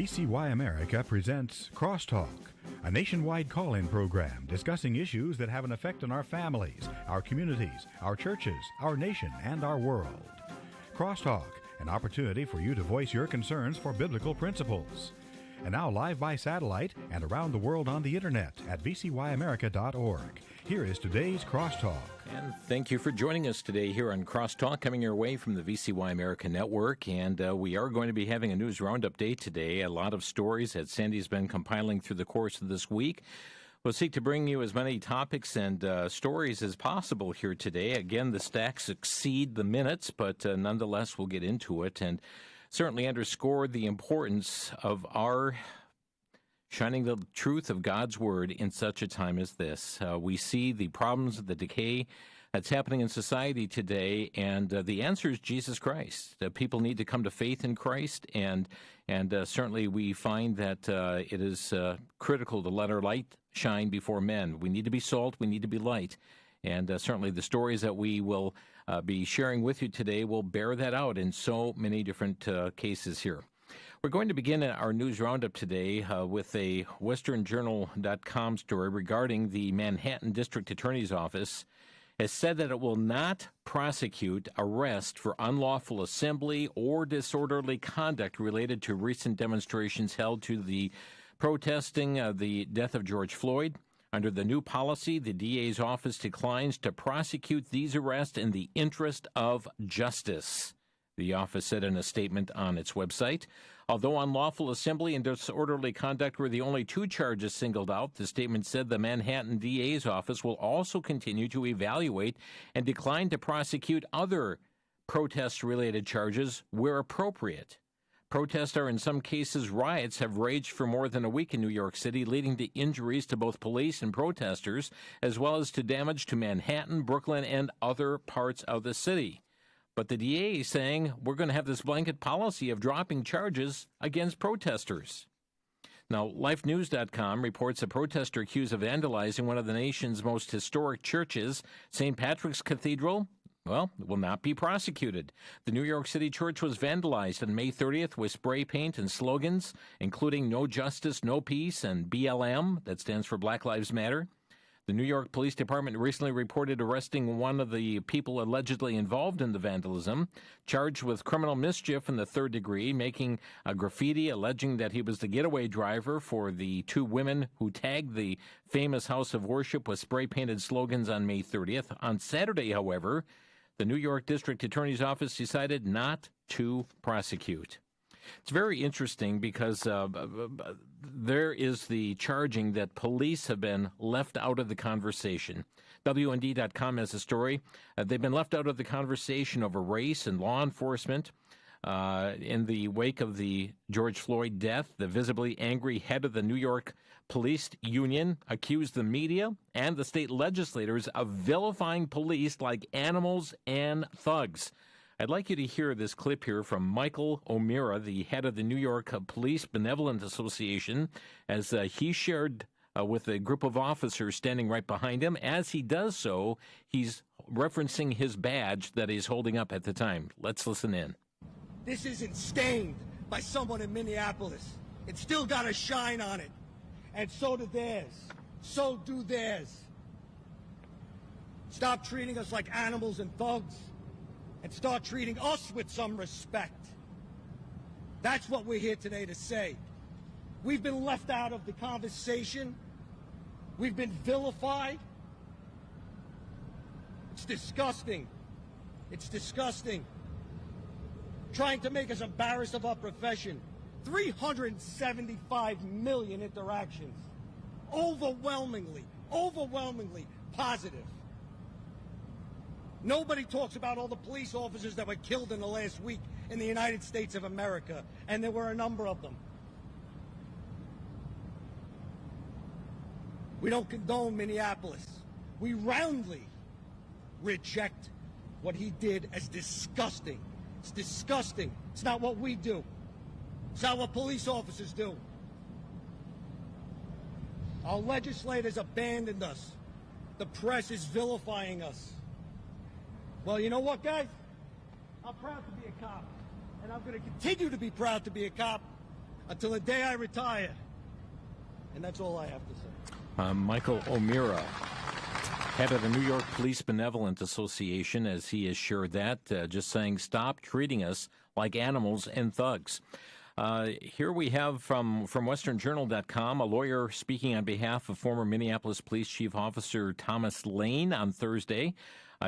VCY-America presents Crosstalk, a nationwide call-in program discussing issues that have an effect on our families, our communities, our churches, our nation, and our world. Crosstalk, an opportunity for you to voice your concerns for biblical principles. And now live by satellite and around the world on the internet at vcyamerica.org. Here is today's Crosstalk. And thank you for joining us today here on Crosstalk, coming your way from the VCY America Network. And we are going to be having a news roundup day today. A lot of stories that Sandy's been compiling through the course of this week. We'll seek to bring you as many topics and stories as possible here today. Again, the stacks exceed the minutes, but nonetheless, we'll get into it and certainly underscore the importance of our shining the truth of God's Word in such a time as this. We see the problems, the decay that's happening in society today, and the answer is Jesus Christ. People need to come to faith in Christ, and certainly we find that it is critical to let our light shine before men. We need to be salt, we need to be light, and certainly the stories that we will be sharing with you today will bear that out in so many different cases here. We're going to begin our news roundup today with a westernjournal.com story regarding the Manhattan District Attorney's Office has said that it will not prosecute arrest for unlawful assembly or disorderly conduct related to recent demonstrations held to the protesting the death of George Floyd. Under the new policy, the DA's office declines to prosecute these arrests in the interest of justice, the office said in a statement on its website. Although unlawful assembly and disorderly conduct were the only two charges singled out, the statement said the Manhattan DA's office will also continue to evaluate and decline to prosecute other protest-related charges where appropriate. Protests are, in some cases, riots have raged for more than a week in New York City, leading to injuries to both police and protesters, as well as to damage to Manhattan, Brooklyn, and other parts of the city. But the DA is saying we're going to have this blanket policy of dropping charges against protesters. Now, LifeNews.com reports a protester accused of vandalizing one of the nation's most historic churches, St. Patrick's Cathedral, will not be prosecuted. The New York City church was vandalized on May 30th with spray paint and slogans, including No Justice, No Peace, and BLM, that stands for Black Lives Matter. The New York Police Department recently reported arresting one of the people allegedly involved in the vandalism, charged with criminal mischief in the third degree, making a graffiti alleging that he was the getaway driver for the two women who tagged the famous house of worship with spray-painted slogans on May 30th. On Saturday, however, the New York District Attorney's Office decided not to prosecute. It's very interesting because there is the charging that police have been left out of the conversation. WND.com has a story. They've been left out of the conversation over race and law enforcement. In the wake of the George Floyd death, the visibly angry head of the New York Police Union accused the media and the state legislators of vilifying police like animals and thugs. I'd like you to hear this clip here from Michael O'Meara, the head of the New York Police Benevolent Association, as he shared with a group of officers standing right behind him. As he does so, he's referencing his badge that he's holding up at the time. Let's listen in. This isn't stained by someone in Minneapolis. It's still got a shine on it. And so do theirs. So do theirs. Stop treating us like animals and thugs. And start treating us with some respect. That's what we're here today to say. We've been left out of the conversation. We've been vilified. It's disgusting. It's disgusting. Trying to make us embarrassed of our profession. 375 million interactions. Overwhelmingly positive. Nobody talks about all the police officers that were killed in the last week in the United States of America, and there were a number of them. We don't condone Minneapolis. We roundly reject what he did as disgusting. It's disgusting. It's not what we do. It's not what police officers do. Our legislators abandoned us. The press is vilifying us. Well, you know what, guys? I'm proud to be a cop, and I'm going to continue to be proud to be a cop until the day I retire. And that's all I have to say. Michael O'Meara, head of the New York Police Benevolent Association, as he has shared that, just saying, stop treating us like animals and thugs. Here we have from WesternJournal.com, a lawyer speaking on behalf of former Minneapolis Police Chief Officer Thomas Lane on Thursday,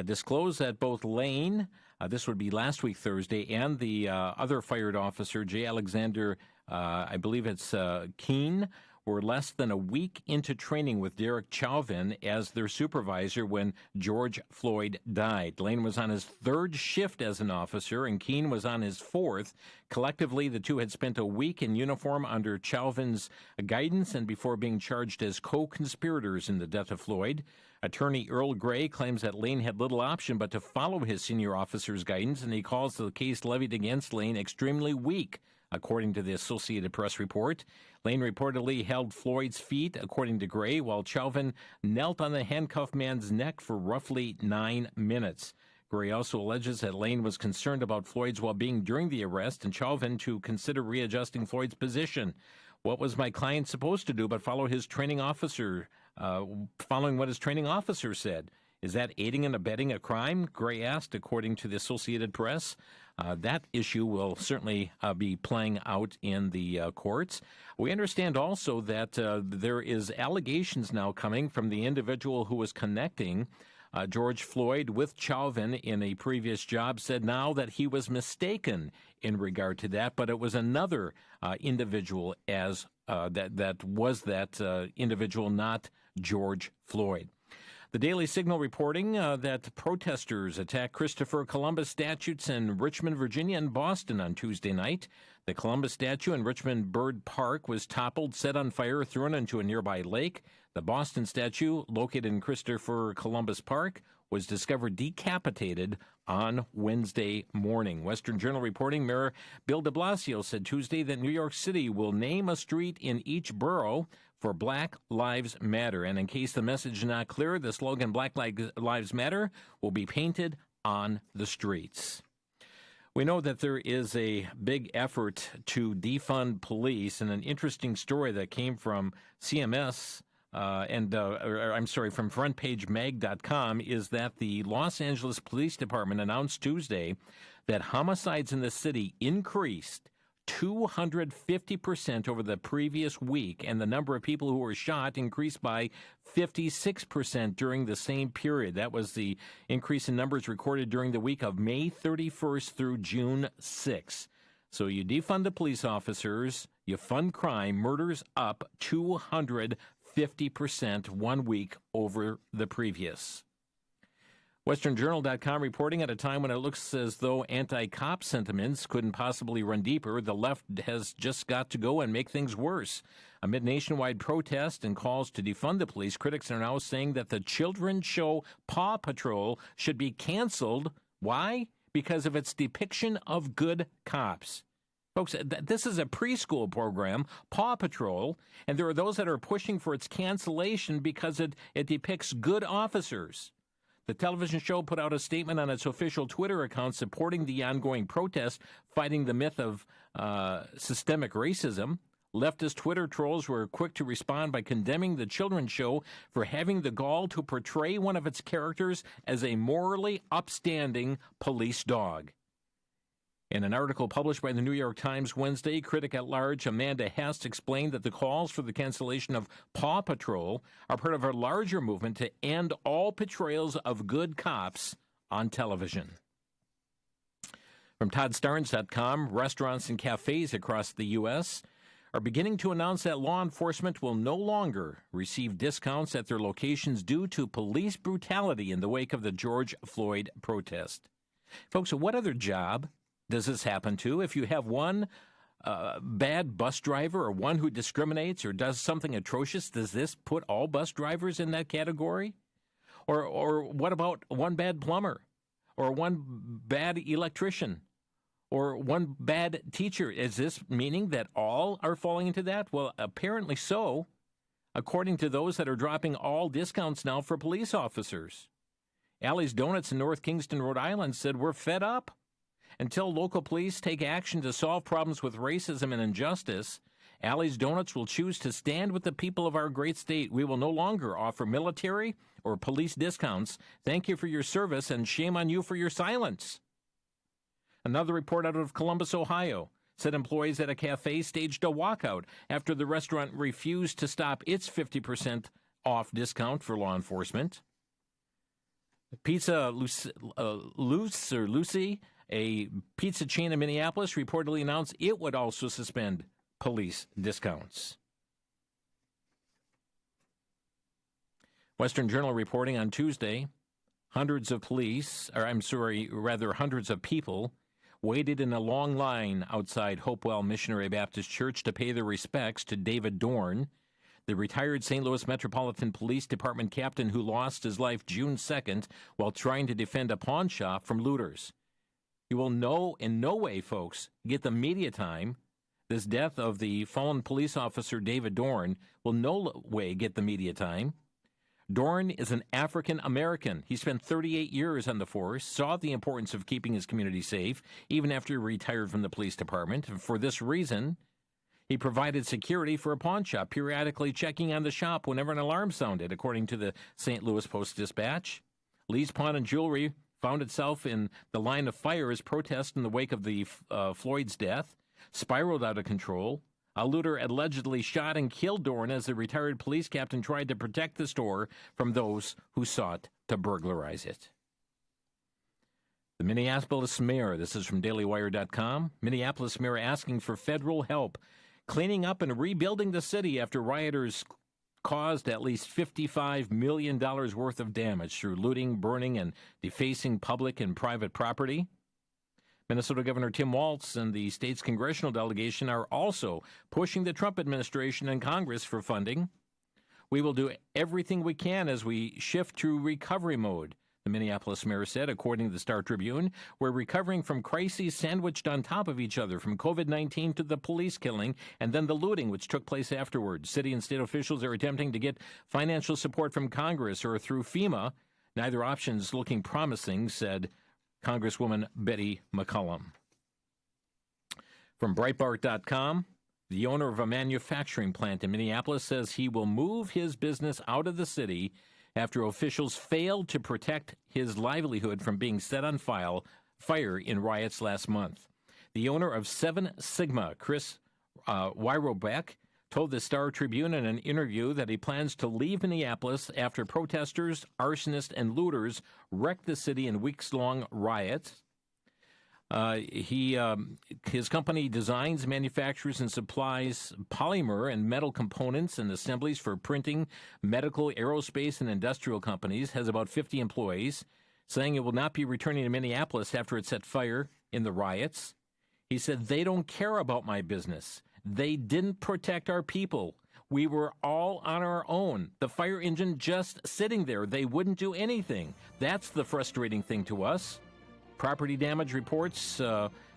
disclosed that both Lane, this would be last week Thursday, and the other fired officer, J. Alexander, I believe it's Keene, were less than a week into training with Derek Chauvin as their supervisor when George Floyd died. Lane was on his third shift as an officer, and Keene was on his fourth. Collectively, the two had spent a week in uniform under Chauvin's guidance and before being charged as co-conspirators in the death of Floyd. Attorney Earl Gray claims that Lane had little option but to follow his senior officer's guidance, and he calls the case levied against Lane extremely weak, according to the Associated Press report. Lane reportedly held Floyd's feet, according to Gray, while Chauvin knelt on the handcuffed man's neck for roughly 9 minutes. Gray also alleges that Lane was concerned about Floyd's well-being during the arrest and Chauvin to consider readjusting Floyd's position. What was my client supposed to do but follow his training officer, following what his training officer said? Is that aiding and abetting a crime? Gray asked, according to the Associated Press. That issue will certainly be playing out in the courts. We understand also that there is allegations now coming from the individual who was connecting George Floyd with Chauvin in a previous job, said now that he was mistaken in regard to that, but it was another individual as that was that individual, not George Floyd. The Daily Signal reporting that protesters attacked Christopher Columbus statues in Richmond, Virginia, and Boston on Tuesday night. The Columbus statue in Richmond Bird Park was toppled, set on fire, thrown into a nearby lake. The Boston statue, located in Christopher Columbus Park, was discovered decapitated on Wednesday morning. Western Journal reporting Mayor Bill de Blasio said Tuesday that New York City will name a street in each borough for Black Lives Matter. And in case the message is not clear, the slogan Black Lives Matter will be painted on the streets. We know that there is a big effort to defund police, and an interesting story that came from CMS from FrontPageMag.com is that the Los Angeles Police Department announced Tuesday that homicides in the city increased 250% over the previous week, and the number of people who were shot increased by 56% during the same period. That was the increase in numbers recorded during the week of May 31st through June 6th. So you defund the police officers, you fund crime, murders up 250% 1 week over the previous. WesternJournal.com reporting at a time when it looks as though anti-cop sentiments couldn't possibly run deeper, the left has just got to go and make things worse. Amid nationwide protest and calls to defund the police, critics are now saying that the children's show Paw Patrol should be canceled. Why? Because of its depiction of good cops. Folks, this is a preschool program, Paw Patrol, and there are those that are pushing for its cancellation because it depicts good officers. The television show put out a statement on its official Twitter account supporting the ongoing protest, fighting the myth of systemic racism. Leftist Twitter trolls were quick to respond by condemning the children's show for having the gall to portray one of its characters as a morally upstanding police dog. In an article published by the New York Times Wednesday, critic at large Amanda Hess explained that the calls for the cancellation of Paw Patrol are part of a larger movement to end all portrayals of good cops on television. From ToddStarnes.com, restaurants and cafes across the U.S. are beginning to announce that law enforcement will no longer receive discounts at their locations due to police brutality in the wake of the George Floyd protest. Folks, what other job does this happen to? If you have one bad bus driver or one who discriminates or does something atrocious, does this put all bus drivers in that category? Or what about one bad plumber or one bad electrician or one bad teacher? Is this meaning that all are falling into that? Well, apparently so, according to those that are dropping all discounts now for police officers. Allie's Donuts in North Kingston, Rhode Island said, "We're fed up. Until local police take action to solve problems with racism and injustice, Allie's Donuts will choose to stand with the people of our great state. We will no longer offer military or police discounts. Thank you for your service, and shame on you for your silence. Another report out of Columbus, Ohio, said employees at a cafe staged a walkout after the restaurant refused to stop its 50% off discount for law enforcement. Pizza Lucy, a pizza chain in Minneapolis, reportedly announced it would also suspend police discounts. Western Journal reporting on Tuesday, hundreds of people waited in a long line outside Hopewell Missionary Baptist Church to pay their respects to David Dorn, the retired St. Louis Metropolitan Police Department captain who lost his life June 2nd while trying to defend a pawn shop from looters. You will in no way, folks, get the media time. This death of the fallen police officer David Dorn will no way get the media time. Dorn is an African American. He spent 38 years on the force, saw the importance of keeping his community safe, even after he retired from the police department. And for this reason, he provided security for a pawn shop, periodically checking on the shop whenever an alarm sounded, according to the St. Louis Post-Dispatch. Lee's Pawn and Jewelry found itself in the line of fire as protest in the wake of the Floyd's death spiraled out of control. A looter allegedly shot and killed Dorn as the retired police captain tried to protect the store from those who sought to burglarize it. The Minneapolis mayor, this is from DailyWire.com, Minneapolis mayor asking for federal help cleaning up and rebuilding the city after rioters caused at least $55 million worth of damage through looting, burning, and defacing public and private property. Minnesota Governor Tim Walz and the state's congressional delegation are also pushing the Trump administration and Congress for funding. We will do everything we can as we shift to recovery mode, the Minneapolis mayor said, according to the Star Tribune. We're recovering from crises sandwiched on top of each other, from COVID-19 to the police killing and then the looting, which took place afterwards. City and state officials are attempting to get financial support from Congress or through FEMA. Neither option is looking promising, said Congresswoman Betty McCollum. From Breitbart.com, the owner of a manufacturing plant in Minneapolis says he will move his business out of the city after officials failed to protect his livelihood from being set on fire in riots last month. The owner of Seven Sigma, Chris Wyrobeck, told the Star Tribune in an interview that he plans to leave Minneapolis after protesters, arsonists, and looters wrecked the city in weeks-long riots. His company designs, manufactures, and supplies polymer and metal components and assemblies for printing, medical, aerospace, and industrial companies, has about 50 employees, saying it will not be returning to Minneapolis after it set fire in the riots. He said, "They don't care about my business. They didn't protect our people. We were all on our own. The fire engine just sitting there. They wouldn't do anything. That's the frustrating thing to us." Property damage reports,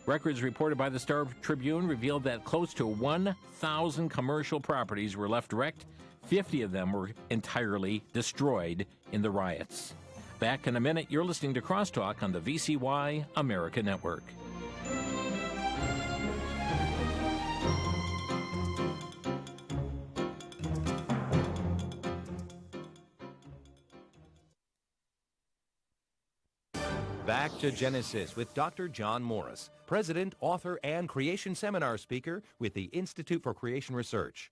records reported by the Star Tribune revealed that close to 1,000 commercial properties were left wrecked. 50 of them were entirely destroyed in the riots. Back in a minute, you're listening to Crosstalk on the VCY America Network. Back to Genesis with Dr. John Morris, president, author, and creation seminar speaker with the Institute for Creation Research.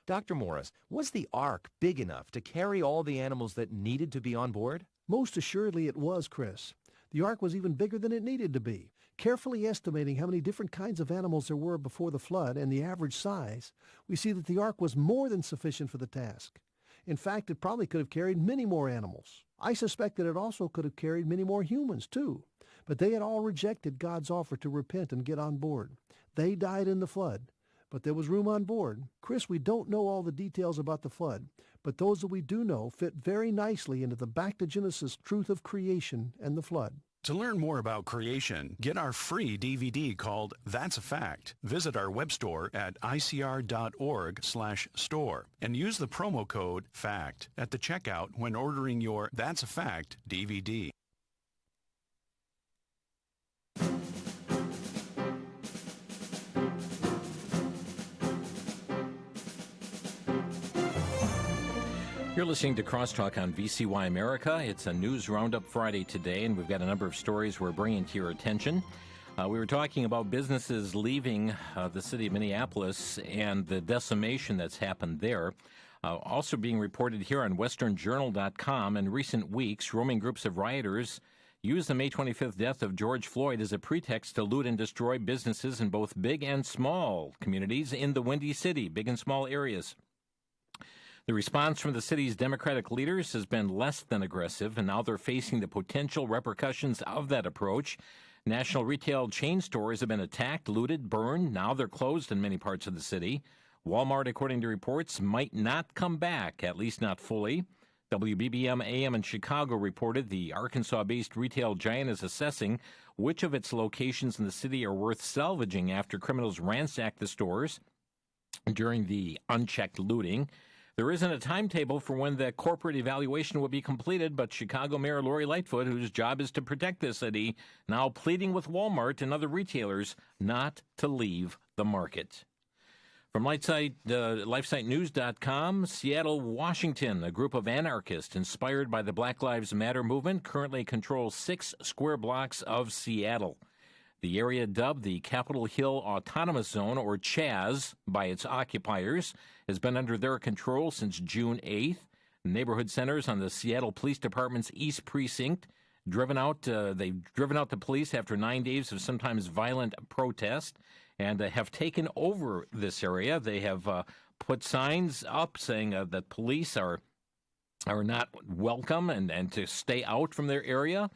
Dr. Morris, was the ark big enough to carry all the animals that needed to be on board? Most assuredly it was, Chris. The ark was even bigger than it needed to be. Carefully estimating how many different kinds of animals there were before the flood and the average size, we see that the ark was more than sufficient for the task. In fact, it probably could have carried many more animals. I suspect that it also could have carried many more humans, too. But they had all rejected God's offer to repent and get on board. They died in the flood, but there was room on board. Chris, we don't know all the details about the flood, but those that we do know fit very nicely into the Back to Genesis truth of creation and the flood. To learn more about creation, get our free DVD called That's a Fact. Visit our web store at icr.org/store and use the promo code FACT at the checkout when ordering your That's a Fact DVD. You're listening to Crosstalk on VCY America. It's a news roundup Friday today, and we've got a number of stories we're bringing to your attention. We were talking about businesses leaving the city of Minneapolis and the decimation that's happened there. Also being reported here on westernjournal.com, in recent weeks, roaming groups of rioters used the May 25th death of George Floyd as a pretext to loot and destroy businesses in both big and small communities in the Windy City, big and small areas. The response from the city's Democratic leaders has been less than aggressive, and now they're facing the potential repercussions of that approach. National retail chain stores have been attacked, looted, burned. Now they're closed in many parts of the city. Walmart, according to reports, might not come back, at least not fully. WBBM AM in Chicago reported the Arkansas-based retail giant is assessing which of its locations in the city are worth salvaging after criminals ransacked the stores during the unchecked looting. There isn't a timetable for when the corporate evaluation will be completed, but Chicago Mayor Lori Lightfoot, whose job is to protect the city, now pleading with Walmart and other retailers not to leave the market. From LifeSiteNews.com, Seattle, Washington, a group of anarchists inspired by the Black Lives Matter movement currently controls 6 square blocks of Seattle. The area dubbed the Capitol Hill Autonomous Zone, or CHAZ, by its occupiers, has been under their control since June 8th. Neighborhood centers on the Seattle Police Department's East Precinct they've driven out the police after 9 days of sometimes violent protest and have taken over this area. They have put signs up saying that police are not welcome and to stay out from their area.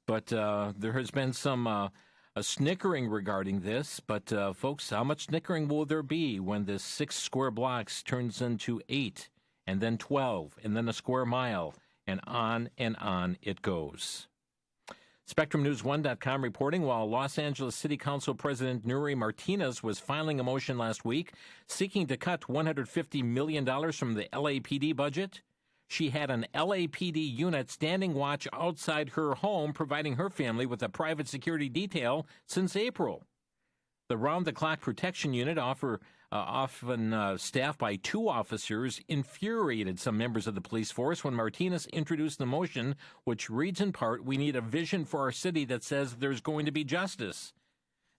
But there has been some a snickering regarding this. But, folks, how much snickering will there be when this 6 square blocks turns into 8 and then 12 and then a square mile and on it goes? SpectrumNews1.com reporting, while Los Angeles City Council President Nury Martinez was filing a motion last week seeking to cut $150 million from the LAPD budget, she had an LAPD unit standing watch outside her home, providing her family with a private security detail since April. The round-the-clock protection unit, often staffed by 2 officers, infuriated some members of the police force when Martinez introduced the motion, which reads in part, "We need a vision for our city that says there's going to be justice."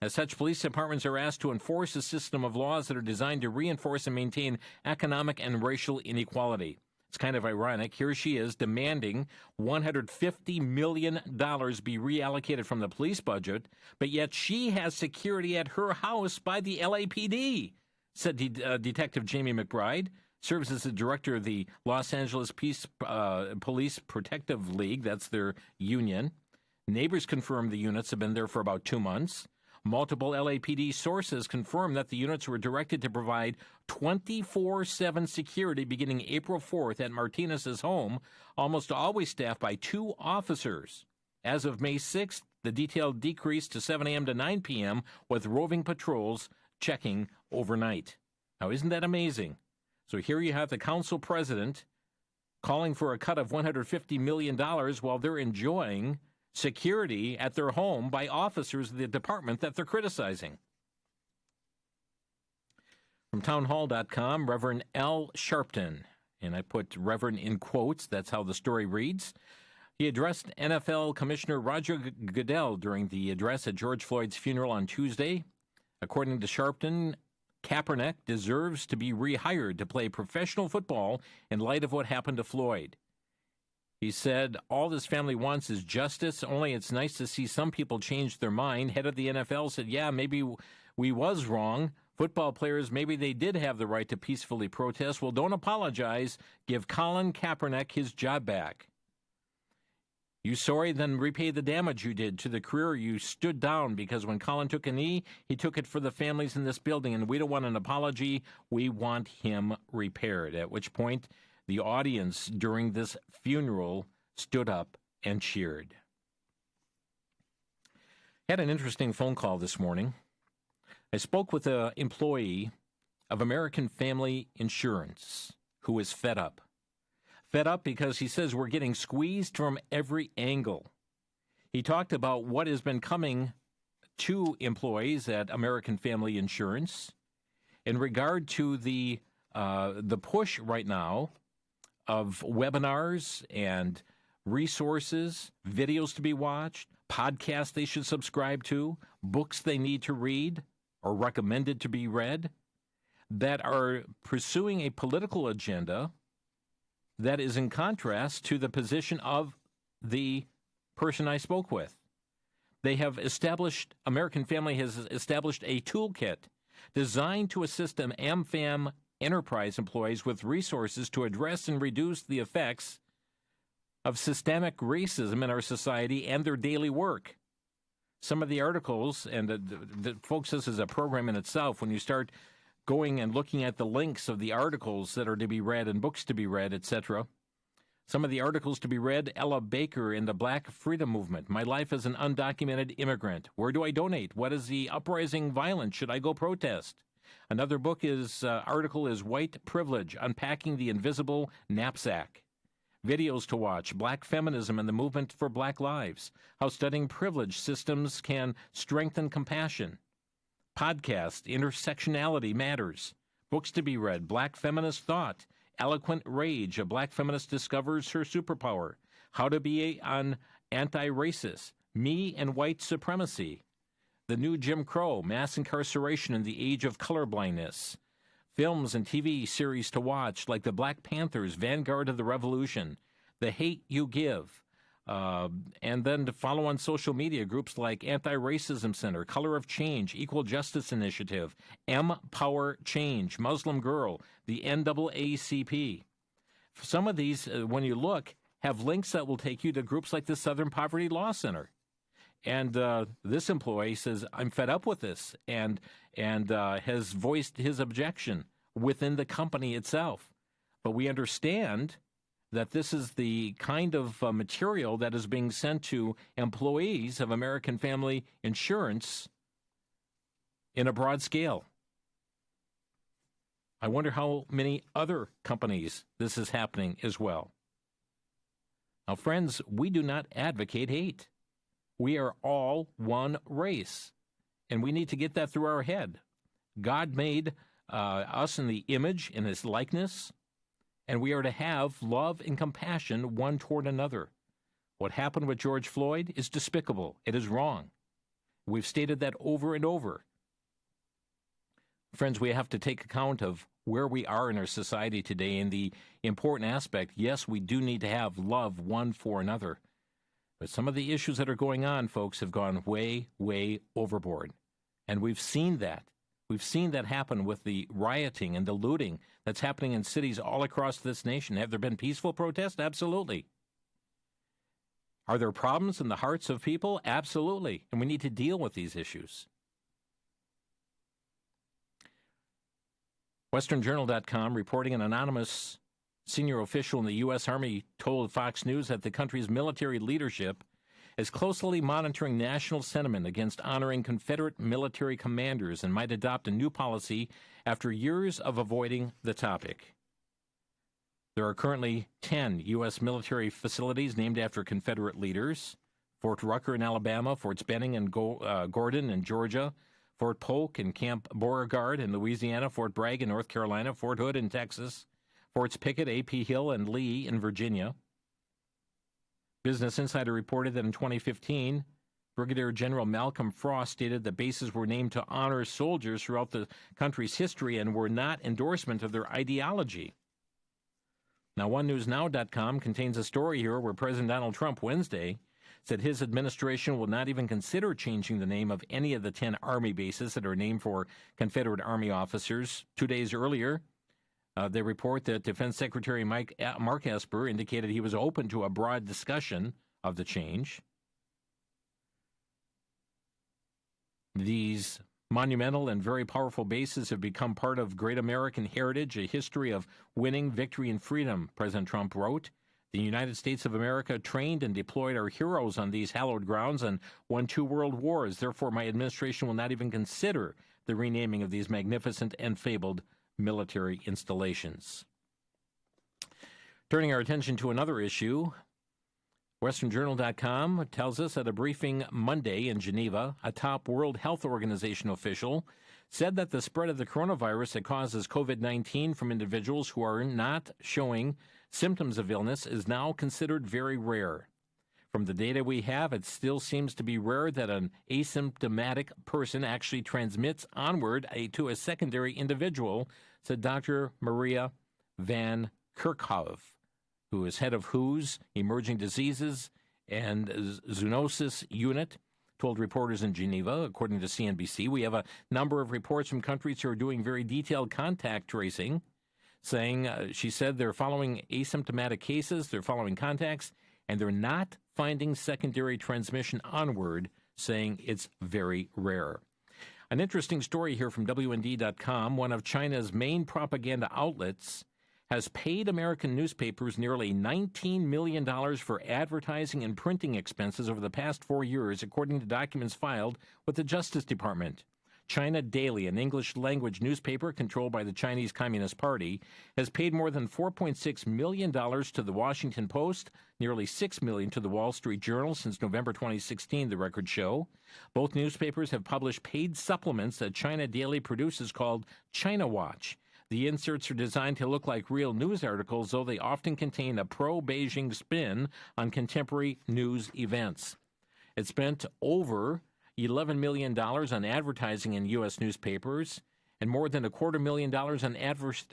As such, police departments are asked to enforce a system of laws that are designed to reinforce and maintain economic and racial inequality. It's kind of ironic. Here she is demanding $150 million be reallocated from the police budget, but yet she has security at her house by the LAPD, said Detective Jamie McBride, serves as the director of the Los Angeles Police Protective League. That's their union. Neighbors confirmed the units have been there for about 2 months. Multiple LAPD sources confirm that the units were directed to provide 24/7 security beginning April 4th at Martinez's home, almost always staffed by 2 officers. As of May 6th, the detail decreased to 7 a.m. to 9 p.m. with roving patrols checking overnight. Now, isn't that amazing? So here you have the council president calling for a cut of $150 million while they're enjoying security at their home by officers of the department that they're criticizing. From townhall.com, Reverend Al Sharpton, and I put Reverend in quotes, that's how the story reads. He addressed NFL Commissioner Roger Goodell during the address at George Floyd's funeral on Tuesday. According to Sharpton, Kaepernick deserves to be rehired to play professional football in light of what happened to Floyd. He said, all this family wants is justice, only it's nice to see some people change their mind. Head of the NFL said, yeah, maybe we was wrong. Football players, maybe they did have the right to peacefully protest. Well, don't apologize. Give Colin Kaepernick his job back. You sorry? Then repay the damage you did to the career you stood down, because when Colin took a knee, he took it for the families in this building, and we don't want an apology. We want him repaired. At which point, the audience during this funeral stood up and cheered. Had an interesting phone call this morning. I spoke with an employee of American Family Insurance who is fed up. Fed up because he says we're getting squeezed from every angle. He talked about what has been coming to employees at American Family Insurance in regard to the push right now of webinars and resources, videos to be watched, podcasts they should subscribe to, books they need to read or recommended to be read, that are pursuing a political agenda that is in contrast to the position of the person I spoke with. American Family has established a toolkit designed to assist AmFam enterprise employees with resources to address and reduce the effects of systemic racism in our society and their daily work. Some of the articles, and folks, this is a program in itself, when you start going and looking at the links of the articles that are to be read and books to be read, etc. Some of the articles to be read: Ella Baker in the Black Freedom Movement, My Life as an Undocumented Immigrant, Where Do I Donate? What is the uprising violence? Should I go protest? Another article is White Privilege, Unpacking the Invisible Knapsack. Videos to watch: Black Feminism and the Movement for Black Lives, How Studying Privilege Systems Can Strengthen Compassion. Podcast, Intersectionality Matters. Books to be read: Black Feminist Thought, Eloquent Rage, A Black Feminist Discovers Her Superpower, How to Be an Anti-Racist, Me and White Supremacy, The New Jim Crow, Mass Incarceration in the Age of Colorblindness, films and TV series to watch like The Black Panthers, Vanguard of the Revolution, The Hate You Give, and then to follow on social media groups like Anti-Racism Center, Color of Change, Equal Justice Initiative, Empower Change, Muslim Girl, the NAACP. Some of these, when you look, have links that will take you to groups like the Southern Poverty Law Center. And this employee says, I'm fed up with this, and has voiced his objection within the company itself. But we understand that this is the kind of material that is being sent to employees of American Family Insurance in a broad scale. I wonder how many other companies this is happening as well. Now, friends, we do not advocate hate. We are all one race, and we need to get that through our head. God made us in the image, in his likeness, and we are to have love and compassion one toward another. What happened with George Floyd is despicable. It is wrong. We've stated that over and over. Friends, we have to take account of where we are in our society today and the important aspect. Yes, we do need to have love one for another. But some of the issues that are going on, folks, have gone way, way overboard. And we've seen that. We've seen that happen with the rioting and the looting that's happening in cities all across this nation. Have there been peaceful protests? Absolutely. Are there problems in the hearts of people? Absolutely. And we need to deal with these issues. WesternJournal.com reporting an anonymous senior official in the U.S. Army told Fox News that the country's military leadership is closely monitoring national sentiment against honoring Confederate military commanders and might adopt a new policy after years of avoiding the topic. There are currently 10 U.S. military facilities named after Confederate leaders: Fort Rucker in Alabama, Forts Benning and Gordon in Georgia, Fort Polk and Camp Beauregard in Louisiana, Fort Bragg in North Carolina, Fort Hood in Texas, Forts Pickett, A.P. Hill, and Lee in Virginia. Business Insider reported that in 2015, Brigadier General Malcolm Frost stated that bases were named to honor soldiers throughout the country's history and were not endorsement of their ideology. Now, OneNewsNow.com contains a story here where President Donald Trump Wednesday said his administration will not even consider changing the name of any of the 10 Army bases that are named for Confederate Army officers. 2 days earlier, they report that Defense Secretary Mark Esper indicated he was open to a broad discussion of the change. These monumental and very powerful bases have become part of great American heritage, a history of winning, victory, and freedom, President Trump wrote. The United States of America trained and deployed our heroes on these hallowed grounds and won 2 world wars. Therefore, my administration will not even consider the renaming of these magnificent and fabled military installations. Turning our attention to another issue, WesternJournal.com tells us at a briefing Monday in Geneva, a top World Health Organization official said that the spread of the coronavirus that causes COVID-19 from individuals who are not showing symptoms of illness is now considered very rare. From the data we have, it still seems to be rare that an asymptomatic person actually transmits onward to a secondary individual, said Dr. Maria van Kerkhove, who is head of WHO's Emerging Diseases and Zoonosis Unit, told reporters in Geneva. According to CNBC, we have a number of reports from countries who are doing very detailed contact tracing, saying, she said, they're following asymptomatic cases, they're following contacts, and they're not finding secondary transmission onward, saying it's very rare. An interesting story here from WND.com. One of China's main propaganda outlets has paid American newspapers nearly $19 million for advertising and printing expenses over the past 4 years, according to documents filed with the Justice Department. China Daily, an English-language newspaper controlled by the Chinese Communist Party, has paid more than $4.6 million to the Washington Post, nearly $6 million to the Wall Street Journal since November 2016, the records show. Both newspapers have published paid supplements that China Daily produces called China Watch. The inserts are designed to look like real news articles, though they often contain a pro-Beijing spin on contemporary news events. It spent over $11 million on advertising in U.S. newspapers and more than $250,000 on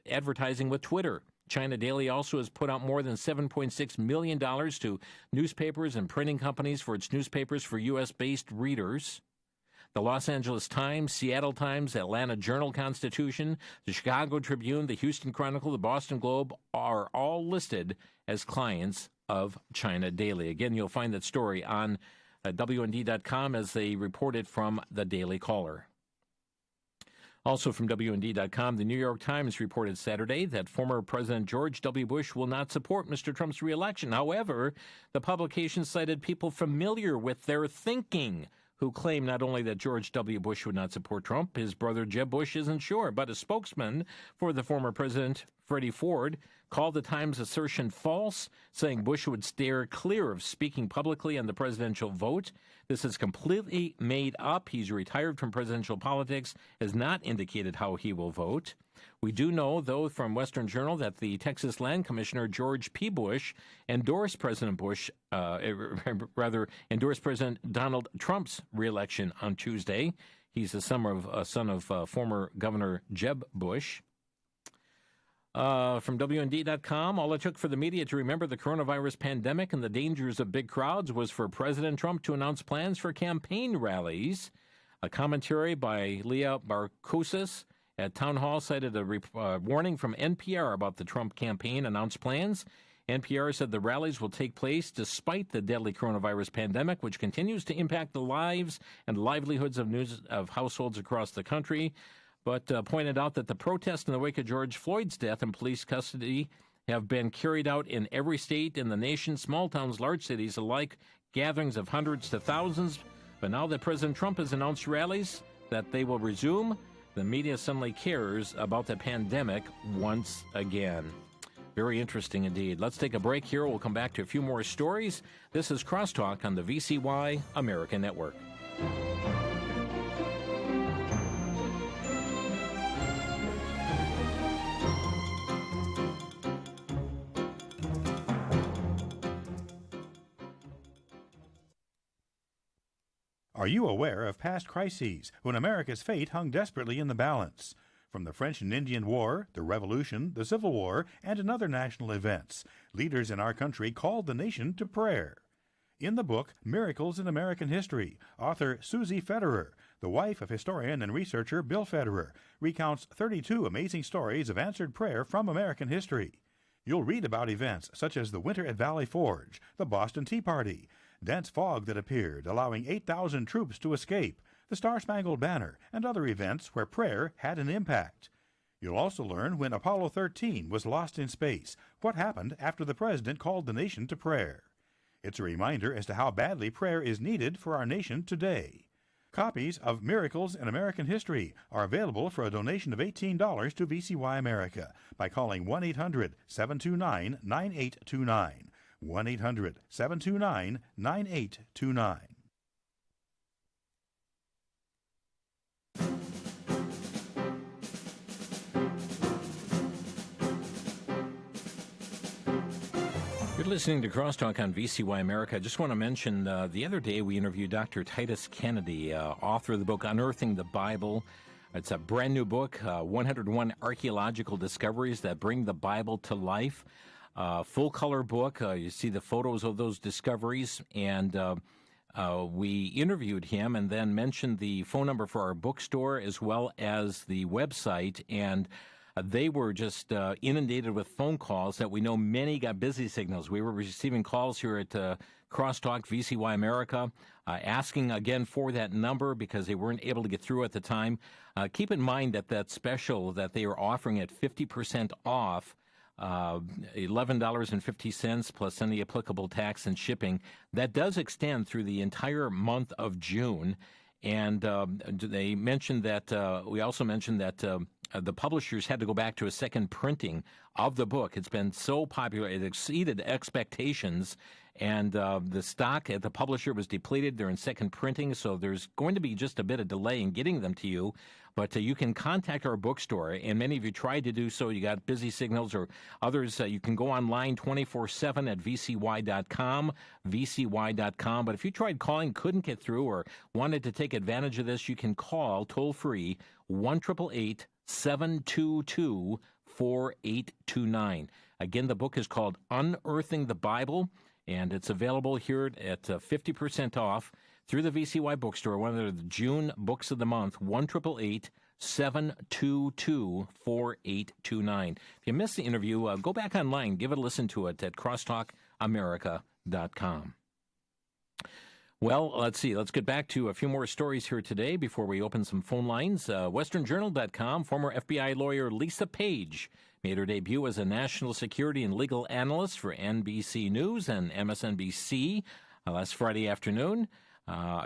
advertising with Twitter. China Daily also has put out more than $7.6 million to newspapers and printing companies for its newspapers for U.S.-based readers. The Los Angeles Times, Seattle Times, Atlanta Journal-Constitution, the Chicago Tribune, the Houston Chronicle, the Boston Globe are all listed as clients of China Daily. Again, you'll find that story on WND.com as they reported from the Daily Caller. Also from WND.com, the New York Times reported Saturday that former President George W. Bush will not support Mr. Trump's reelection. However, the publication cited people familiar with their thinking who claim not only that George W. Bush would not support Trump, his brother Jeb Bush isn't sure, but a spokesman for the former president, Freddie Ford, called the Times' assertion false, saying Bush would steer clear of speaking publicly on the presidential vote. This is completely made up. He's retired from presidential politics, has not indicated how he will vote. We do know, though, from Western Journal that the Texas Land Commissioner George P. Bush endorsed President Donald Trump's reelection on Tuesday. He's the son of former Governor Jeb Bush. From WND.com, all it took for the media to remember the coronavirus pandemic and the dangers of big crowds was for President Trump to announce plans for campaign rallies. A commentary by Leah Barkousis at Town Hall cited a warning from NPR about the Trump campaign announced plans. NPR said the rallies will take place despite the deadly coronavirus pandemic, which continues to impact the lives and livelihoods of households across the country, but pointed out that the protests in the wake of George Floyd's death in police custody have been carried out in every state in the nation, small towns, large cities alike, gatherings of hundreds to thousands. But now that President Trump has announced rallies that they will resume, the media suddenly cares about the pandemic once again. Very interesting indeed. Let's take a break here. We'll come back to a few more stories. This is Crosstalk on the VCY America Network. Are you aware of past crises when America's fate hung desperately in the balance? From the French and Indian War, the Revolution, the Civil War, and other national events, leaders in our country called the nation to prayer. In the book Miracles in American History, author Susie Federer, the wife of historian and researcher Bill Federer, recounts 32 amazing stories of answered prayer from American history. You'll read about events such as the winter at Valley Forge, the Boston Tea Party, dense fog that appeared, allowing 8,000 troops to escape, the Star-Spangled Banner, and other events where prayer had an impact. You'll also learn when Apollo 13 was lost in space, what happened after the president called the nation to prayer. It's a reminder as to how badly prayer is needed for our nation today. Copies of Miracles in American History are available for a donation of $18 to VCY America by calling 1-800-729-9829. 1-800-729-9829. You're listening to Crosstalk on VCY America. I just want to mention the other day we interviewed Dr. Titus Kennedy, author of the book Unearthing the Bible. It's a brand new book, 101 Archaeological Discoveries That Bring the Bible to Life. Full-color book. You see the photos of those discoveries, and we interviewed him and then mentioned the phone number for our bookstore as well as the website, and they were just inundated with phone calls that we know many got busy signals. We were receiving calls here at Crosstalk VCY America asking again for that number because they weren't able to get through at the time. Keep in mind that special that they are offering at 50% off, $11.50 plus any applicable tax and shipping. That does extend through the entire month of June. And they mentioned that, we also mentioned that the publishers had to go back to a second printing of the book. It's been so popular, it exceeded expectations, and the stock at the publisher was depleted. They're in second printing, so there's going to be just a bit of delay in getting them to you. But you can contact our bookstore, and many of you tried to do so. You got busy signals, or others, you can go online 24/7 at vcy.com, vcy.com. But if you tried calling, couldn't get through, or wanted to take advantage of this, you can call toll-free 1-888-722-4829. Again, the book is called Unearthing the Bible, and it's available here at 50% off through the VCY bookstore, one of the June books of the month, 1-888-722-4829. If you missed the interview, go back online, give it a listen to it at CrosstalkAmerica.com. Well, let's see. Let's get back to a few more stories here today before we open some phone lines. WesternJournal.com, former FBI lawyer Lisa Page made her debut as a national security and legal analyst for NBC News and MSNBC last Friday afternoon.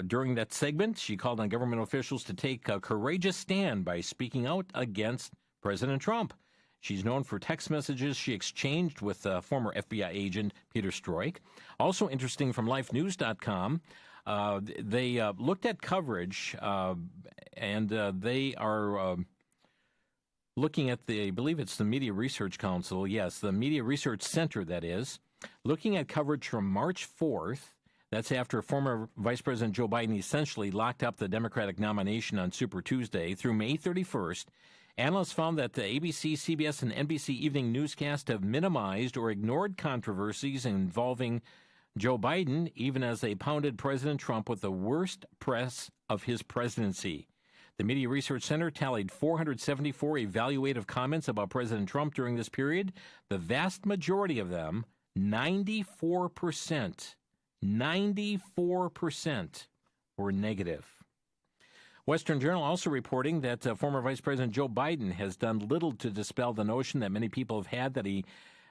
During that segment, she called on government officials to take a courageous stand by speaking out against President Trump. She's known for text messages she exchanged with former FBI agent Peter Strzok. Also interesting from LifeNews.com, they looked at coverage, and they are looking at I believe it's the Media Research Council, yes, the Media Research Center, that is, looking at coverage from March 4th. That's after former Vice President Joe Biden essentially locked up the Democratic nomination on Super Tuesday through May 31st. Analysts found that the ABC, CBS, and NBC evening newscasts have minimized or ignored controversies involving Joe Biden, even as they pounded President Trump with the worst press of his presidency. The Media Research Center tallied 474 evaluative comments about President Trump during this period. The vast majority of them, 94%, were negative. Western Journal also reporting that former Vice President Joe Biden has done little to dispel the notion that many people have had that he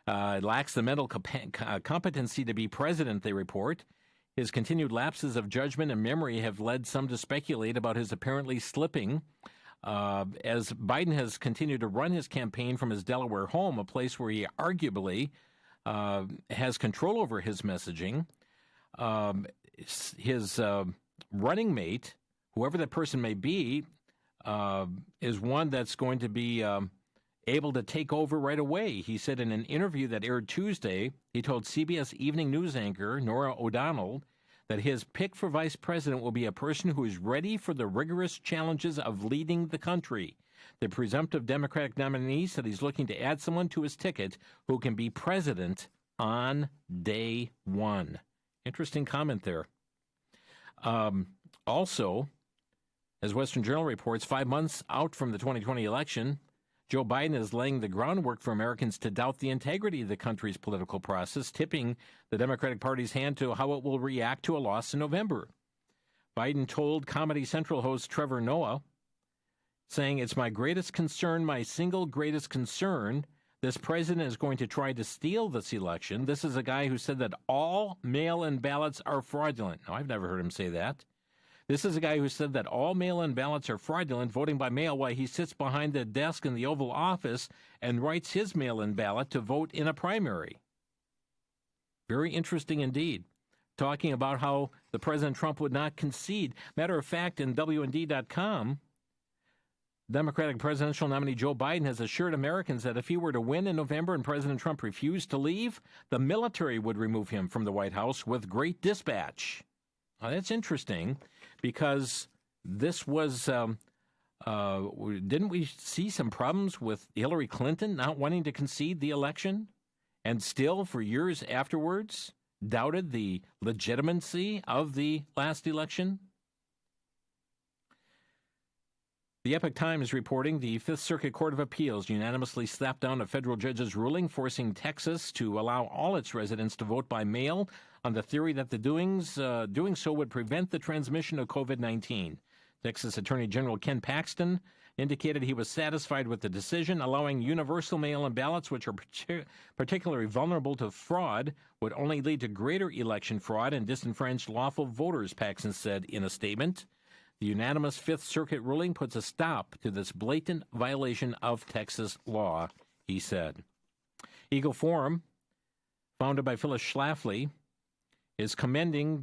lacks the mental competency to be president, they report. His continued lapses of judgment and memory have led some to speculate about his apparently slipping. As Biden has continued to run his campaign from his Delaware home, a place where he arguably has control over his messaging, his running mate, whoever that person may be, is one that's going to be able to take over right away. He said in an interview that aired Tuesday, he told CBS evening news anchor Norah O'Donnell that his pick for vice president will be a person who is ready for the rigorous challenges of leading the country. The presumptive Democratic nominee said he's looking to add someone to his ticket who can be president on day one. Interesting comment there. Also, as Western Journal reports, 5 months out from the 2020 election, Joe Biden is laying the groundwork for Americans to doubt the integrity of the country's political process, tipping the Democratic Party's hand to how it will react to a loss in November. Biden told Comedy Central host Trevor Noah, saying, "It's my greatest concern, my single greatest concern. This president is going to try to steal this election. This is a guy who said that all mail-in ballots are fraudulent." Now, I've never heard him say that. This is a guy who said that all mail-in ballots are fraudulent, voting by mail, while he sits behind the desk in the Oval Office and writes his mail-in ballot to vote in a primary. Very interesting indeed. Talking about how the President Trump would not concede. Matter of fact, in WND.com, Democratic presidential nominee Joe Biden has assured Americans that if he were to win in November and President Trump refused to leave, the military would remove him from the White House with great dispatch. Now, that's interesting because this was, didn't we see some problems with Hillary Clinton not wanting to concede the election and still for years afterwards doubted the legitimacy of the last election? The Epoch Times reporting the Fifth Circuit Court of Appeals unanimously slapped down a federal judge's ruling forcing Texas to allow all its residents to vote by mail on the theory that doing so would prevent the transmission of COVID-19. Texas Attorney General Ken Paxton indicated he was satisfied with the decision, allowing universal mail-in ballots, which are particularly vulnerable to fraud, would only lead to greater election fraud and disenfranch lawful voters, Paxton said in a statement. The unanimous Fifth Circuit ruling puts a stop to this blatant violation of Texas law, he said. Eagle Forum, founded by Phyllis Schlafly, is commending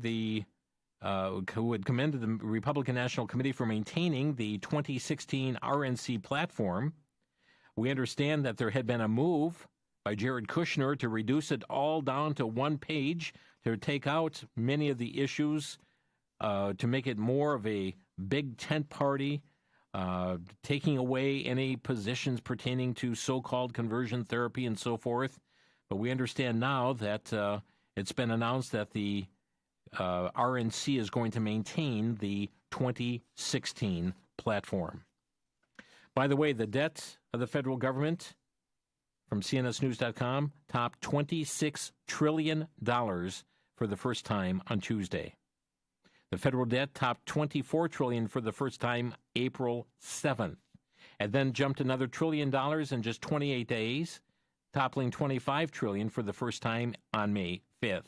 who had commended the Republican National Committee for maintaining the 2016 RNC platform. We understand that there had been a move by Jared Kushner to reduce it all down to one page, to take out many of the issues, to make it more of a big tent party, taking away any positions pertaining to so-called conversion therapy and so forth. But we understand now that it's been announced that the RNC is going to maintain the 2016 platform. By the way, the debt of the federal government from CNSNews.com topped $26 trillion for the first time on Tuesday. The federal debt topped $24 trillion for the first time April 7th, and then jumped another $1 trillion in just 28 days, toppling $25 trillion for the first time on May 5th.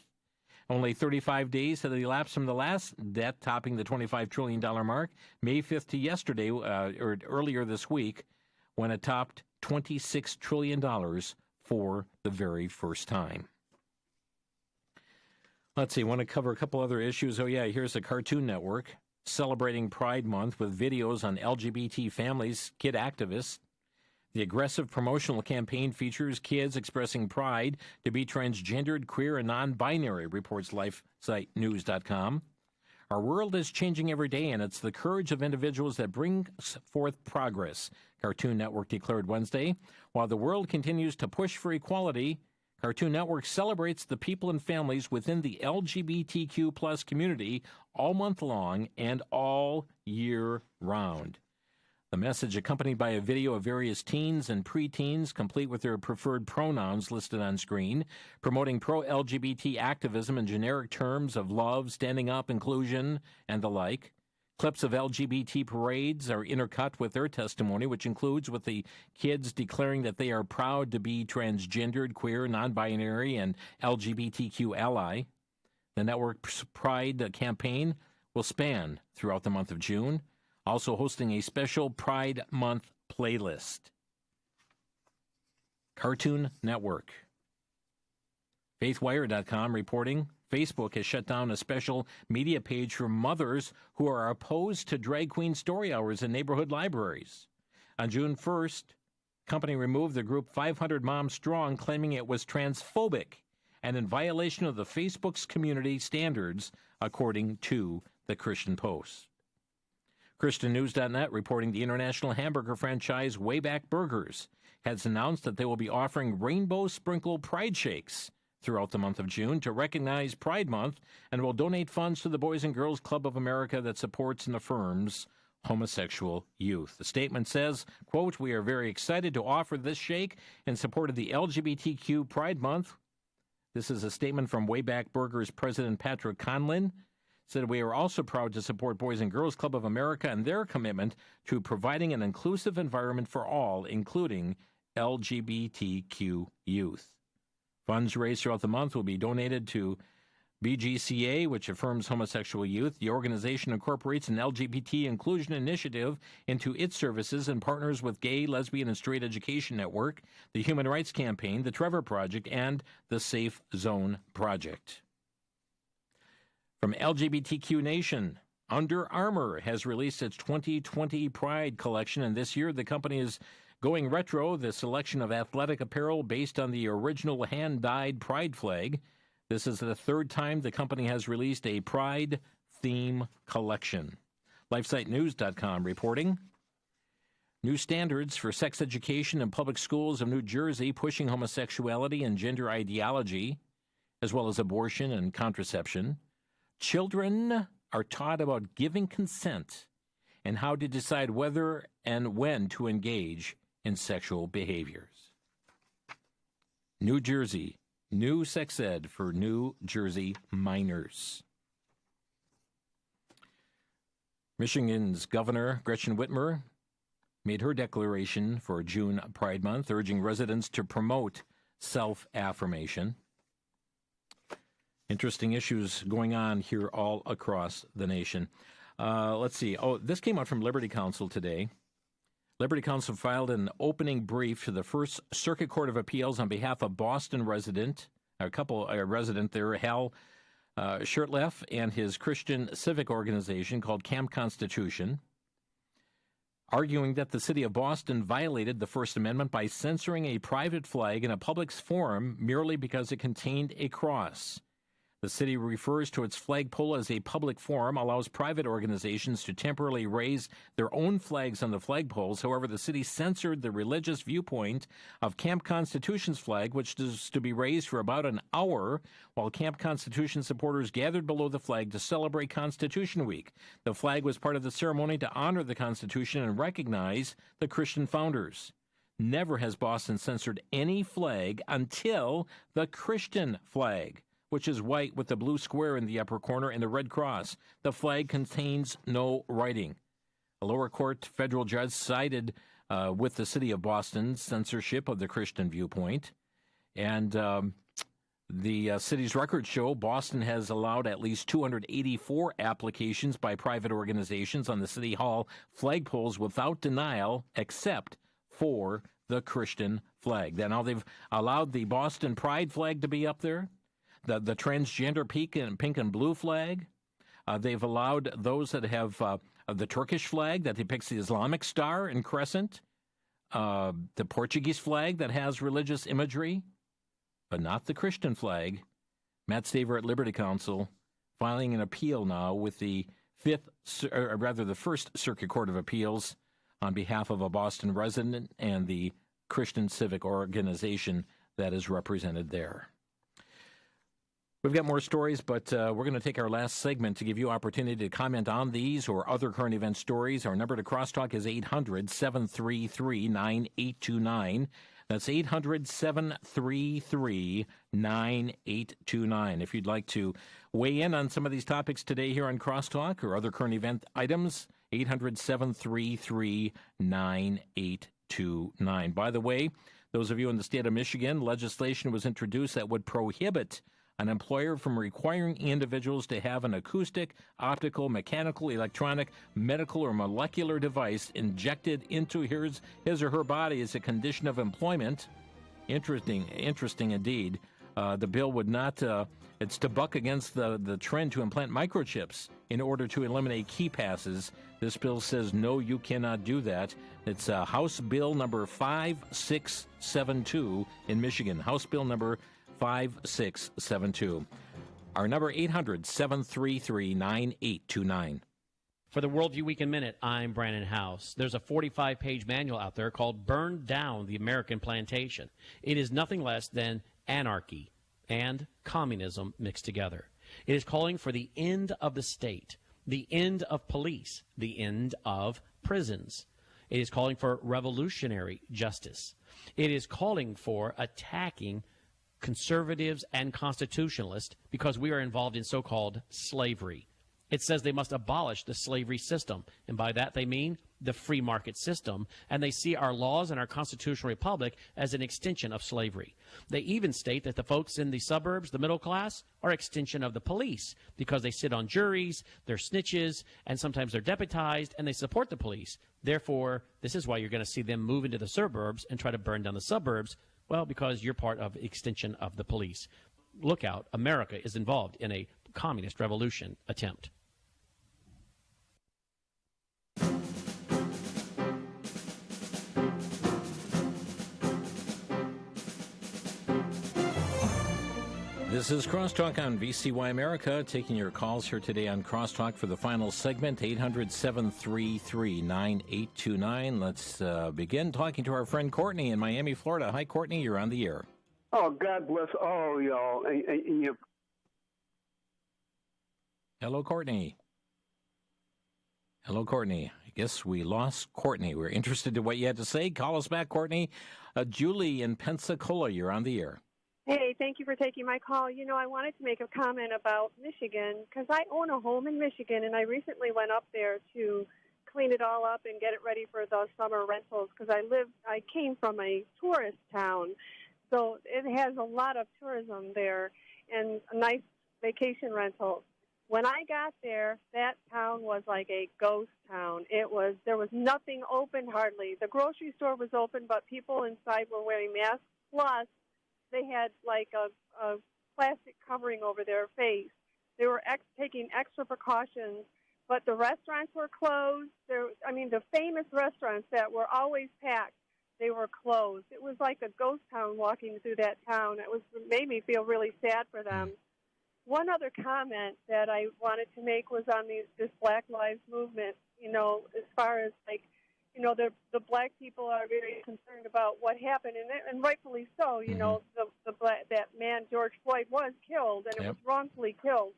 Only 35 days had elapsed from the last debt topping the $25 trillion mark, May 5th to yesterday, or earlier this week, when it topped $26 trillion for the very first time. Let's see, I want to cover a couple other issues. Oh, yeah, here's the Cartoon Network celebrating Pride Month with videos on LGBT families, kid activists. The aggressive promotional campaign features kids expressing pride to be transgendered, queer, and non-binary, reports LifeSiteNews.com. Our world is changing every day, and it's the courage of individuals that brings forth progress, Cartoon Network declared Wednesday. While the world continues to push for equality, Cartoon Network celebrates the people and families within the LGBTQ plus community all month long and all year round. The message accompanied by a video of various teens and preteens, complete with their preferred pronouns listed on screen, promoting pro-LGBT activism in generic terms of love, standing up, inclusion, and the like. Clips of LGBT parades are intercut with their testimony, which includes with the kids declaring that they are proud to be transgendered, queer, non-binary, and LGBTQ ally. The network's Pride campaign will span throughout the month of June, also hosting a special Pride Month playlist. Cartoon Network. FaithWire.com reporting Facebook has shut down a special media page for mothers who are opposed to drag queen story hours in neighborhood libraries. On June 1st, the company removed the group 500 Moms Strong, claiming it was transphobic and in violation of the Facebook's community standards, according to the Christian Post. ChristianNews.net reporting the international hamburger franchise Wayback Burgers has announced that they will be offering rainbow sprinkle pride shakes throughout the month of June to recognize Pride Month, and will donate funds to the Boys and Girls Club of America that supports and affirms homosexual youth. The statement says, quote, "We are very excited to offer this shake in support of the LGBTQ Pride Month." This is a statement from Wayback Burgers President Patrick Conlin. Said, "We are also proud to support Boys and Girls Club of America and their commitment to providing an inclusive environment for all, including LGBTQ youth." Funds raised throughout the month will be donated to BGCA, which affirms homosexual youth. The organization incorporates an LGBT inclusion initiative into its services and partners with Gay, Lesbian, and Straight Education Network, the Human Rights Campaign, the Trevor Project, and the Safe Zone Project. From LGBTQ Nation, Under Armour has released its 2020 Pride collection, and this year the company is going retro, the selection of athletic apparel based on the original hand-dyed Pride flag. This is the third time the company has released a Pride theme collection. LifeSiteNews.com reporting. New standards for sex education in public schools of New Jersey pushing homosexuality and gender ideology, as well as abortion and contraception. Children are taught about giving consent and how to decide whether and when to engage in sexual behaviors. New Jersey, new sex ed for New Jersey minors. Michigan's Governor Gretchen Whitmer made her declaration for June Pride Month, urging residents to promote self-affirmation. Interesting issues going on here all across the nation. Let's see. This came out from Liberty Counsel today. Liberty Counsel filed an opening brief to the First Circuit Court of Appeals on behalf of Boston resident there, Hal Shurtleff, and his Christian civic organization called Camp Constitution, arguing that the city of Boston violated the First Amendment by censoring a private flag in a public forum merely because it contained a cross. The city refers to its flagpole as a public forum, allows private organizations to temporarily raise their own flags on the flagpoles. However, the city censored the religious viewpoint of Camp Constitution's flag, which is to be raised for about an hour while Camp Constitution supporters gathered below the flag to celebrate Constitution Week. The flag was part of the ceremony to honor the Constitution and recognize the Christian founders. Never has Boston censored any flag until the Christian flag, which is white with the blue square in the upper corner and the red cross. The flag contains no writing. A lower court federal judge sided with the city of Boston's censorship of the Christian viewpoint. And the city's records show Boston has allowed at least 284 applications by private organizations on the City Hall flagpoles without denial, except for the Christian flag. Now they've allowed the Boston Pride flag to be up there. The transgender pink and blue flag. They've allowed those that have the Turkish flag that depicts the Islamic star and crescent, the Portuguese flag that has religious imagery, but not the Christian flag. Matt Staver at Liberty Counsel filing an appeal now with the First Circuit Court of Appeals on behalf of a Boston resident and the Christian civic organization that is represented there. We've got more stories, but we're going to take our last segment to give you opportunity to comment on these or other current event stories. Our number to crosstalk is 800-733-9829. That's 800-733-9829. If you'd like to weigh in on some of these topics today here on Crosstalk or other current event items, 800-733-9829. By the way, those of you in the state of Michigan, legislation was introduced that would prohibit an employer from requiring individuals to have an acoustic, optical, mechanical, electronic, medical, or molecular device injected into his or her body as a condition of employment. Interesting indeed. The bill would not, it's to buck against the trend to implant microchips in order to eliminate key passes. This bill says, no, you cannot do that. It's House Bill number 5672 in Michigan. House Bill number 5672. Our number 800-733-9829. For the Worldview Week in Minute, I'm Brandon House. There's a 45-page manual out there called Burn Down the American Plantation. It is nothing less than anarchy and communism mixed together. It is calling for the end of the state, the end of police, the end of prisons. It is calling for revolutionary justice. It is calling for attacking conservatives and constitutionalists because we are involved in so-called slavery. It says they must abolish the slavery system, and by that they mean the free market system, and they see our laws and our constitutional republic as an extension of slavery. They even state that the folks in the suburbs, the middle class, are extension of the police because they sit on juries, they're snitches, and sometimes they're deputized, and they support the police. Therefore, this is why you're going to see them move into the suburbs and try to burn down the suburbs. Well, because you're part of extension of the police. Look out, America is involved in a communist revolution attempt. This is Crosstalk on VCY America, taking your calls here today on Crosstalk for the final segment, 800-733-9829. Let's begin talking to our friend Courtney in Miami, Florida. Hi, Courtney. You're on the air. Oh, God bless all y'all. And Hello, Courtney. Hello, Courtney. I guess we lost Courtney. We're interested in what you had to say. Call us back, Courtney. Julie in Pensacola, you're on the air. Hey, thank you for taking my call. You know, I wanted to make a comment about Michigan because I own a home in Michigan, and I recently went up there to clean it all up and get it ready for the summer rentals because I came from a tourist town, so it has a lot of tourism there and a nice vacation rentals. When I got there, that town was like a ghost town. There was nothing open hardly. The grocery store was open, but people inside were wearing masks. Plus, they had like a plastic covering over their face. They were taking extra precautions, but the restaurants were closed. The famous restaurants that were always packed, they were closed. It was like a ghost town walking through that town. It made me feel really sad for them. One other comment that I wanted to make was on this Black Lives Movement. You know, as far as the black people are very concerned about what happened, and rightfully so. You know, that man George Floyd was killed, and it was wrongfully killed.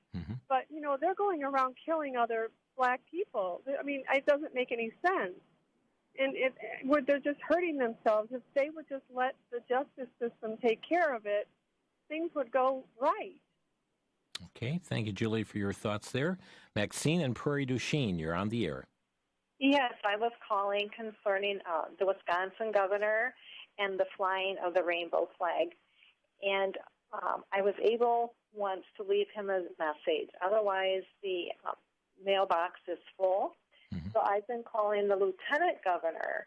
But they're going around killing other black people. I mean, it doesn't make any sense, and they're just hurting themselves. If they would just let the justice system take care of it, things would go right. Okay, thank you, Julie, for your thoughts there. Maxine and Prairie du Chien, you're on the air. Yes, I was calling concerning the Wisconsin governor and the flying of the rainbow flag. And I was able once to leave him a message. Otherwise, the mailbox is full. So I've been calling the lieutenant governor,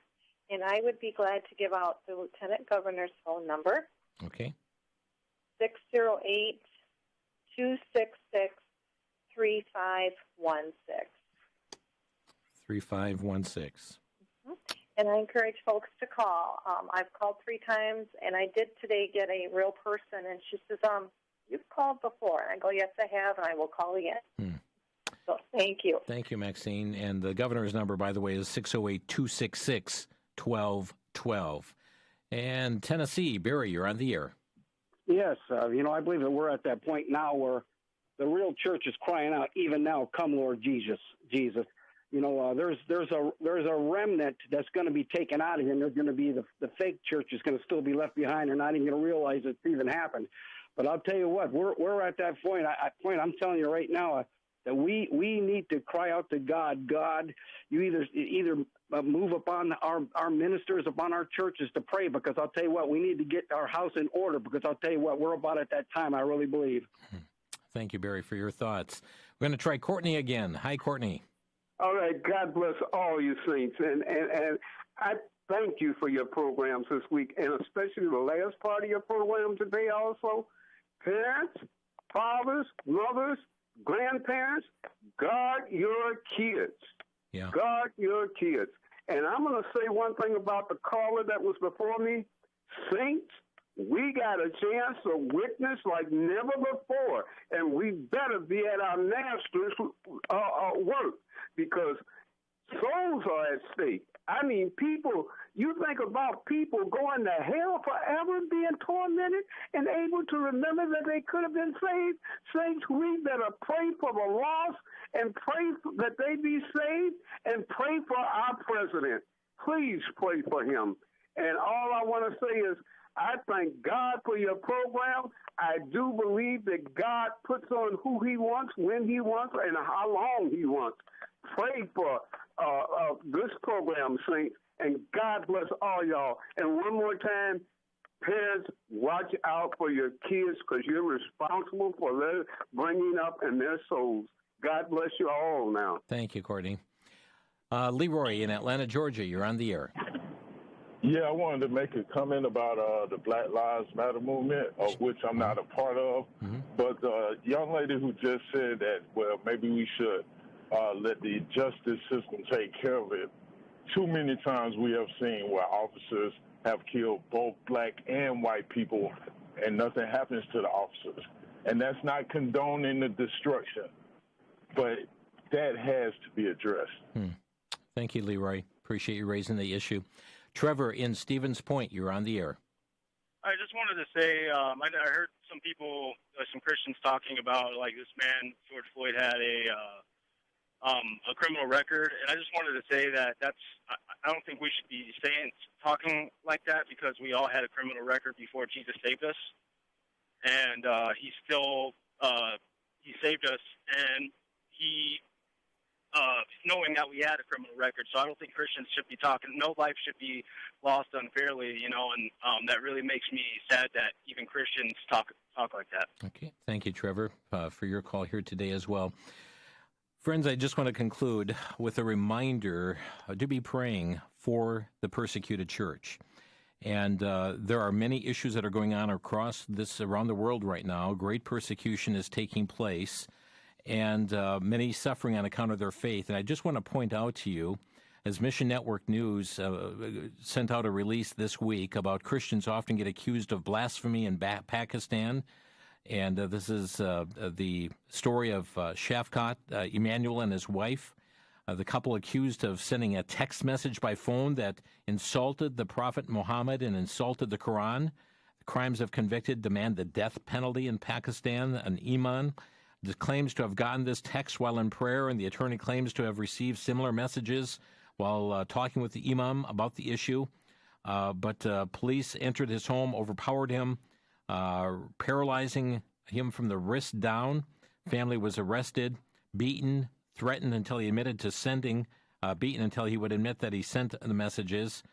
and I would be glad to give out the lieutenant governor's phone number. Okay. 608-266-3516. 3516. And I encourage folks to call. I've called 3 times, and I did today get a real person, and she says, you've called before. And I go, yes, I have, and I will call again. So thank you. Thank you, Maxine. And the governor's number, by the way, is 608-266-1212. And Tennessee, Barry, you're on the air. yes, I believe that we're at that point now where the real church is crying out, even now, come, Lord Jesus. There's a remnant that's going to be taken out of here, and there's going to be the fake church is going to still be left behind. They're not even going to realize it's even happened. But I'll tell you what, we're at that point. I'm telling you right now that we need to cry out to God. God, you either move upon our ministers, upon our churches to pray, because I'll tell you what, we need to get our house in order, because I'll tell you what, we're about at that time, I really believe. Thank you, Barry, for your thoughts. We're going to try Courtney again. Hi, Courtney. All right, God bless all you saints, and I thank you for your programs this week, and especially the last part of your program today also. Parents, fathers, mothers, grandparents, guard your kids. Yeah. Guard your kids. And I'm going to say one thing about the caller that was before me. Saints, we got a chance to witness like never before, and we better be at our master's work, because souls are at stake. I mean, people, you think about people going to hell forever, being tormented and able to remember that they could have been saved. Saints, we better pray for the lost and pray that they be saved, and pray for our president. Please pray for him. And all I want to say is, I thank God for your program. I do believe that God puts on who he wants, when he wants, and how long he wants. Pray for this program, Saints, and God bless all y'all. And one more time, parents, watch out for your kids, because you're responsible for their bringing up and their souls. God bless you all now. Thank you, Courtney. Leroy in Atlanta, Georgia, you're on the air. Yeah, I wanted to make a comment about the Black Lives Matter movement, of which I'm not a part of. But the young lady who just said that, well, maybe we should let the justice system take care of it. Too many times we have seen where officers have killed both black and white people, and nothing happens to the officers. And that's not condoning the destruction, but that has to be addressed. Thank you, Leroy. Appreciate you raising the issue. Trevor in Stevens Point, you're on the air. I just wanted to say, I heard some people, some Christians talking about, like, this man, George Floyd, had a criminal record, and I just wanted to say that I don't think we should be talking like that, because we all had a criminal record before Jesus saved us, and he saved us, and he knowing that we had a criminal record. So I don't think Christians should be talking. No life should be lost unfairly, and that really makes me sad that even Christians talk like that. Okay. Thank you, Trevor, for your call here today as well. Friends, I just want to conclude with a reminder to be praying for the persecuted church. And there are many issues that are going on around the world right now. Great persecution is taking place, and many suffering on account of their faith. And I just want to point out to you, as Mission Network News sent out a release this week about Christians often get accused of blasphemy in Pakistan. And this is the story of Shafkat Emmanuel and his wife, the couple accused of sending a text message by phone that insulted the Prophet Muhammad and insulted the Quran. The crimes of convicted demand the death penalty in Pakistan. An imam claims to have gotten this text while in prayer, and the attorney claims to have received similar messages while talking with the imam about the issue. But police entered his home, overpowered him, paralyzing him from the wrist down. Family was arrested, beaten, threatened until he admitted to sending, beaten until he would admit that he sent the messages.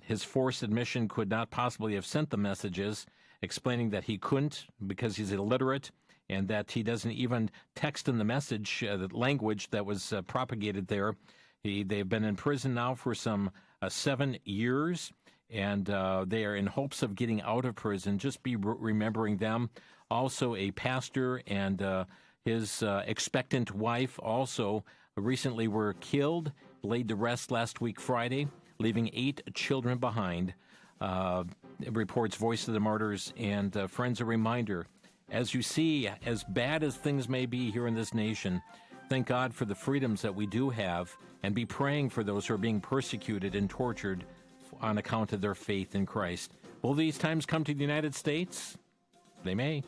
His forced admission could not possibly have sent the messages, explaining that he couldn't because he's illiterate and that he doesn't even text in the message, the language that was propagated there. They've been in prison now for some 7 years, and they are in hopes of getting out of prison. Just be remembering them. Also, a pastor and his expectant wife also recently were killed, laid to rest last week Friday, leaving 8 children behind. It reports Voice of the Martyrs. And friends, a reminder, as you see, as bad as things may be here in this nation, thank God for the freedoms that we do have, and be praying for those who are being persecuted and tortured on account of their faith in Christ. Will these times come to the United States? They may.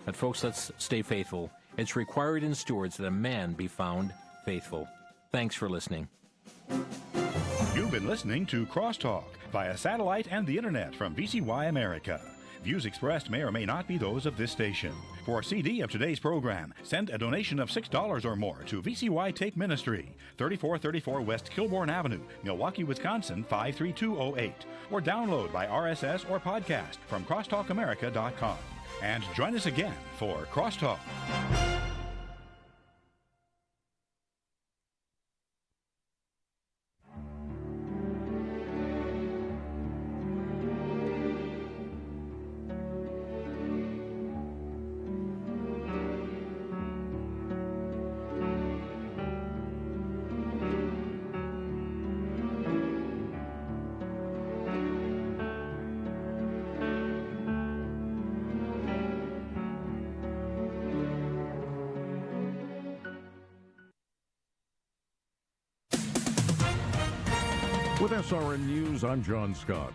But folks, let's stay faithful. It's required in stewards that a man be found faithful. Thanks for listening. You've been listening to Crosstalk via satellite and the internet from VCY America. Views expressed may or may not be those of this station. For a CD of today's program, send a donation of $6 or more to VCY Tape Ministry, 3434 West Kilbourne Avenue, Milwaukee, Wisconsin, 53208, or download by RSS or podcast from CrosstalkAmerica.com. And join us again for Crosstalk. With SRN News, I'm John Scott.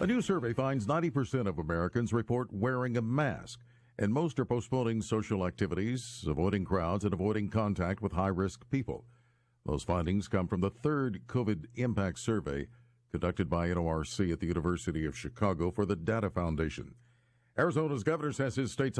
A new survey finds 90% of Americans report wearing a mask, and most are postponing social activities, avoiding crowds, and avoiding contact with high-risk people. Those findings come from the third COVID impact survey conducted by NORC at the University of Chicago for the Data Foundation. Arizona's governor says his state's